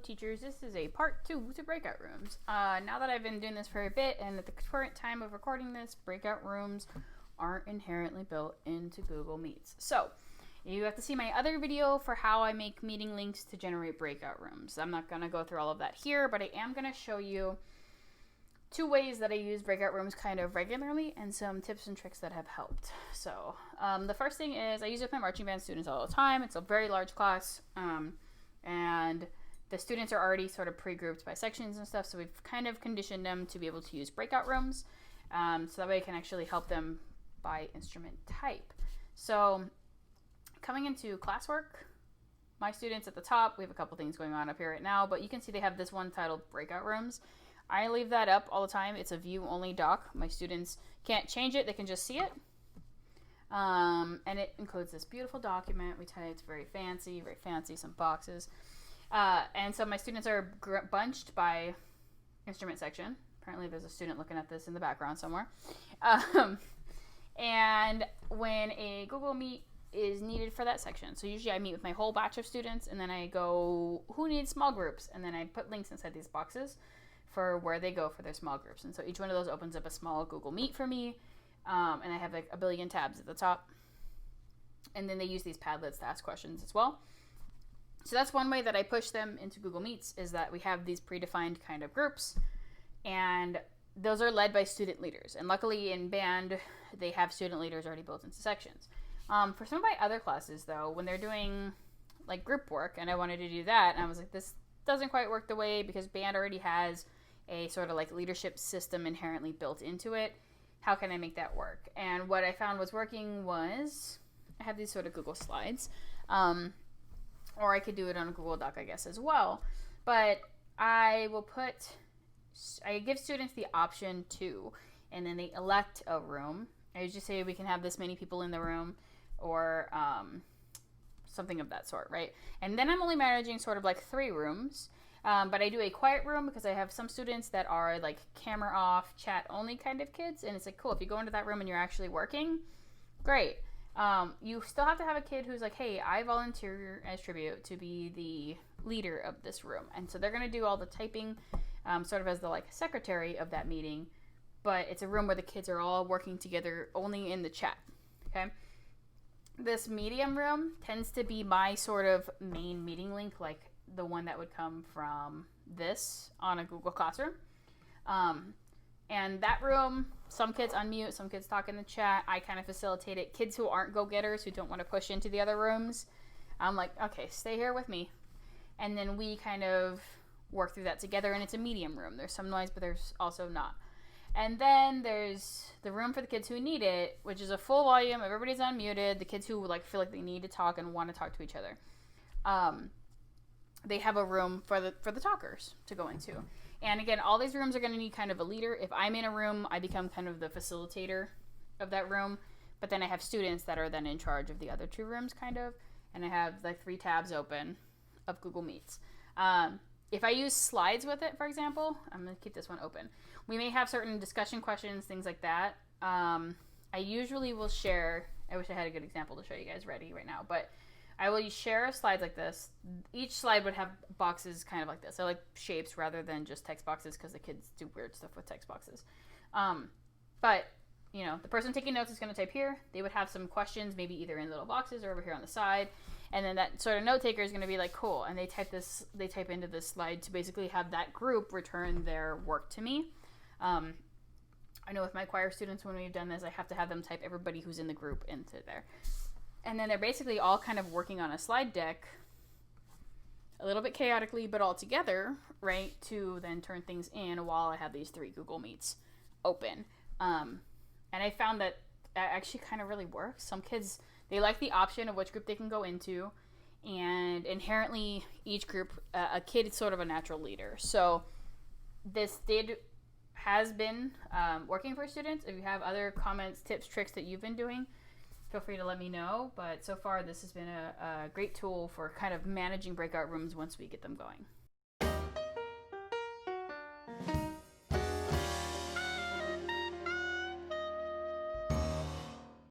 teachers, this is a part 2 to breakout rooms. Now that I've been doing this for a bit, and at the current time of recording this, breakout rooms aren't inherently built into Google Meets. So you have to see my other video for how I make meeting links to generate breakout rooms. I'm not going to go through all of that here, but I am going to show you 2 ways that I use breakout rooms kind of regularly and some tips and tricks that have helped. So the first thing is I use it with my marching band students all the time. It's a very large class, and the students are already sort of pre-grouped by sections and stuff, so we've kind of conditioned them to be able to use breakout rooms, so that way I can actually help them by instrument type. So coming into classwork, my students at the top, we have a couple things going on up here right now, but you can see they have this one titled breakout rooms. I leave that up all the time. It's a view only doc. My students can't change it, they can just see it. And it includes this beautiful document. We tell you it's very fancy, some boxes. And so my students are bunched by instrument section. Apparently there's a student looking at this in the background somewhere. And when a Google Meet is needed for that section, so usually I meet with my whole batch of students, and then I go, who needs small groups? And then I put links inside these boxes for where they go for their small groups. And so each one of those opens up a small Google Meet for me. And I have like a billion tabs at the top. And then they use these Padlets to ask questions as well. So that's one way that I push them into Google Meets, is that we have these predefined kind of groups. And those are led by student leaders. And luckily in band, they have student leaders already built into sections. For some of my other classes, though, when they're doing like group work, and I wanted to do that, and I was like, this doesn't quite work the way, because band already has a sort of like leadership system inherently built into it. How can I make that work? And what I found was working was, I have these sort of Google Slides, or I could do it on a Google Doc, I guess, as well. But I give students the option to, and then they elect a room. I just say we can have this many people in the room, or something of that sort, right? And then I'm only managing sort of like 3 rooms. But I do a quiet room because I have some students that are like camera off, chat only kind of kids. And it's like, cool, if you go into that room and you're actually working, great. You still have to have a kid who's like, hey, I volunteer as tribute to be the leader of this room. And so they're going to do all the typing, sort of as the like secretary of that meeting. But it's a room where the kids are all working together only in the chat. Okay. This medium room tends to be my sort of main meeting link, like the one that would come from this on a Google Classroom. And that room, some kids unmute, some kids talk in the chat. I kind of facilitate it. Kids who aren't go-getters, who don't want to push into the other rooms, I'm like, okay, stay here with me. And then we kind of work through that together, and it's a medium room. There's some noise, but there's also not. And then there's the room for the kids who need it, which is a full volume. Everybody's unmuted. The kids who like feel like they need to talk and want to talk to each other. They have a room for the talkers to go into. And again, all these rooms are going to need kind of a leader. If I'm in a room, I become kind of the facilitator of that room. But then I have students that are then in charge of the other 2 rooms, kind of. And I have like 3 tabs open of Google Meets. If I use slides with it, for example, I'm going to keep this one open. We may have certain discussion questions, things like that. I usually will share, I wish I had a good example to show you guys ready right now, but I will share slides like this. Each slide would have boxes kind of like this. I like shapes rather than just text boxes, because the kids do weird stuff with text boxes. But, you know, the person taking notes is going to type here. They would have some questions, maybe either in little boxes or over here on the side. And then that sort of note taker is going to be like, cool. And they type into this slide to basically have that group return their work to me. I know with my choir students, when we've done this, I have to have them type everybody who's in the group into there. And then they're basically all kind of working on a slide deck, a little bit chaotically, but all together, right, to then turn things in while I have these 3 Google Meets open. And I found that actually kind of really works. Some kids, they like the option of which group they can go into, and inherently each group, a kid is sort of a natural leader. So this has been working for students. If you have other comments, tips, tricks that you've been doing, feel free to let me know. But so far, this has been a great tool for kind of managing breakout rooms once we get them going.